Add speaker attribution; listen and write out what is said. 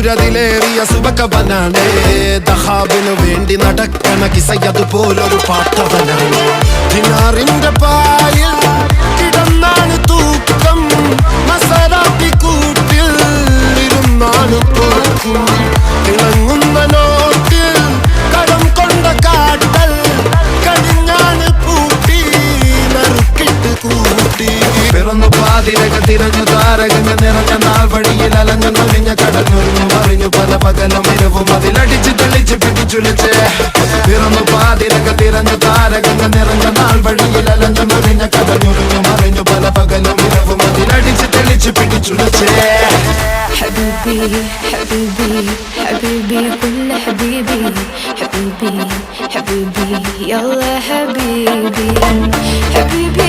Speaker 1: സൂര്യതിലേറിയ സുബകവനാണ് ദഹാബിനു വേണ്ടി നടക്കണ കിസയതുപോലൊരു പാട്ടവനാണ് ദിനാറിന്റെ പായിൽ കിടന്നാണ് തൂക്കം മസറാത്തി കൂട്ടിൽ ഇരുന്നാണ് തോക്കും തിളങ്ങുന്ന നോട്ടിൽ കടം കൊണ്ട കാട്ടൽ കടിഞ്ഞാണ് പൂട്ടി നറുക്കിട്ട് കൂട്ടി പിറന്നു പാതിരക തിരഞ്ഞു താരകങ്ങൾ നിറഞ്ഞ നാൾ വഴിയിൽ അലഞ്ഞു നൊലിഞ്ഞ കടഞ്ഞൊരിഞ്ഞു മറിഞ്ഞു പല പകലും ഇരവും അതിലടിച്ച് തെളിച്ച് പിടിച്ചുലിച്ച് പിറന്നു പാതിരക തിരഞ്ഞു താരകങ്ങൾ നിറഞ്ഞ നാൾ വഴിയിൽ അലഞ്ഞു നൊലിഞ്ഞ കടഞ്ഞൊരിഞ്ഞു മറിഞ്ഞു പല പകലും ഇരവും അതിലടിച്ച് തെളിച്ച് പിടിച്ചുലിച്ച്
Speaker 2: حبيبي حبيبي حبيبي كل حبيبي حبيبي حبيبي يلا حبيبي حبيبي